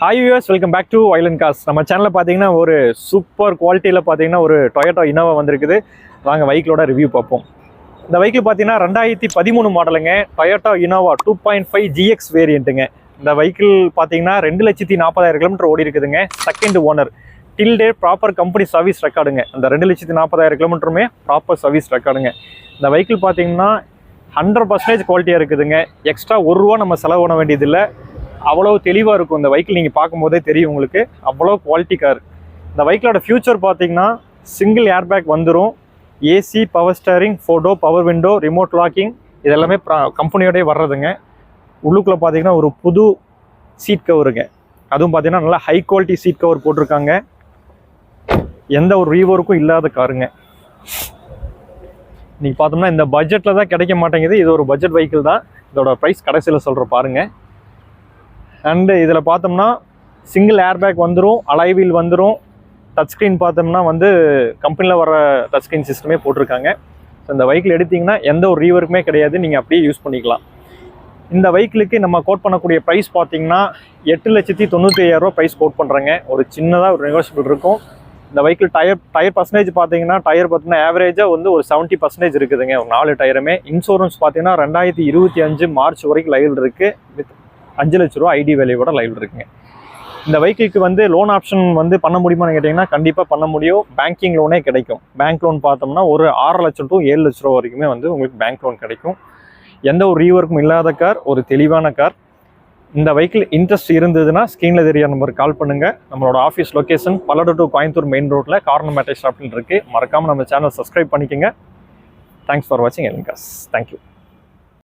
Hi viewers, welcome back to Vylan cars. நம்ம சேனலில் பார்த்தீங்கன்னா ஒரு சூப்பர் குவாலிட்டியில் பார்த்தீங்கன்னா ஒரு டொயோட்டா இனோவா வந்திருக்குது. வாங்க வெஹிக்கிளோட ரிவ்யூ பார்ப்போம். இந்த வெஹிக்கிள் பார்த்தீங்கன்னா 2013 மாடலுங்க. டொயோட்டா இனோவா 2.5 GX வேரியண்ட்டுங்க. இந்த வெஹிக்கிள் பார்த்தீங்கன்னா 2,40,000 கிலோமீட்டர் ஓடி இருக்குதுங்க. Second owner, till date proper company service ரெக்கார்டுங்க. அந்த 2,40,000 கிலோமீட்டருமே ப்ராப்பர் சர்வீஸ் ரெக்கார்டுங்க. இந்த வெஹிக்கிள் பார்த்தீங்கன்னா 100% குவாலிட்டியாக இருக்குதுங்க. எக்ஸ்ட்ரா ₹1 நம்ம செலவு பண்ண வேண்டியதில்லை. அவ்வளோ தெளிவாக இருக்கும். இந்த வெஹிக்கிள் நீங்கள் பார்க்கும்போதே தெரியும் உங்களுக்கு, அவ்வளோ குவாலிட்டி கார். இந்த வெஹிக்கிளோட ஃபியூச்சர் பார்த்தீங்கன்னா சிங்கிள் ஏர்பேக் வந்துடும், AC, power steering, photo, power window, remote locking, இது எல்லாமே கம்பெனியோடய வர்றதுங்க. உள்ளுக்குள்ளே பார்த்தீங்கன்னா ஒரு புது சீட் கவருங்க. அதுவும் பார்த்தீங்கன்னா நல்லா ஹை குவாலிட்டி சீட் கவர் போட்டிருக்காங்க. எந்த ஒரு ரீவொர்க்கும் இல்லாத காருங்க. நீங்கள் பார்த்தோம்னா இந்த பட்ஜெட்டில் தான் கிடைக்க மாட்டேங்குது. இது ஒரு பட்ஜெட் வெஹிக்கிள் தான். இதோட ப்ரைஸ் கடைசியில் சொல்கிற பாருங்கள். அண்டு இதில் பார்த்தோம்னா சிங்கிள் ஏர்பேக் வந்துடும், அலாய் வீல் வந்துடும். டச் ஸ்க்ரீன் பார்த்தோம்னா கம்பெனியில் வர டச் ஸ்க்ரீன் சிஸ்டமே போட்டிருக்காங்க. ஸோ இந்த வெஹிக்கிள் எடுத்திங்கன்னா எந்த ஒரு ரீவர்க்குமே கிடையாது, நீங்கள் அப்படியே யூஸ் பண்ணிக்கலாம். இந்த வெஹிக்கிளுக்கு நம்ம கோட் பண்ணக்கூடிய ப்ரைஸ் பார்த்தீங்கன்னா 8,95,000 ப்ரைஸ் கோட் பண்ணுறேங்க. ஒரு சின்னதாக ஒரு நெகோஷியபிள் இருக்கும். இந்த வெஹிக்கிள் டயர் பர்சன்டேஜ் பார்த்தீங்கன்னா ஆவரேஜாக ஒரு 70% இருக்குதுங்க. ஒரு 4 டயருமே. இன்சூரன்ஸ் பார்த்தீங்கன்னா 2025 மார்ச் வரைக்கும் லைவ் இருக்குது. வித் ₹5,00,000 ஐடி வேல்யூவோட லைவ் இருக்குங்க. இந்த வெஹிக்கிளுக்கு லோன் ஆப்ஷன் பண்ண முடியுமான்னு கேட்டிங்கன்னா கண்டிப்பாக பண்ண முடியும். பேங்கிங் லோனே கிடைக்கும். பேங்க் லோன் பார்த்தோம்னா ஒரு ₹6 லட்சம் to ₹7 லட்சம் வரைக்குமே உங்களுக்கு பேங்க் லோன் கிடைக்கும். எந்த ஒரு ரீவர்க்கும் இல்லாத கார், ஒரு தெளிவான கார். இந்த வெஹிக்கிள் இன்ட்ரெஸ்ட் இருந்ததுன்னா ஸ்க்ரீனில் தெரிய நம்பருக்கு கால் பண்ணுங்கள். நம்மளோட office location Palladam to Coimbatore main ரோட்டில் கார்னர் மேட்டை ஷாப்பில் இருக்குது. மறக்காமல் நம்ம சேனல் சப்ஸ்கிரைப் பண்ணிக்கோங்க. தேங்க்ஸ் ஃபார் வாட்சிங் வைலன் காஸ். தேங்க்யூ.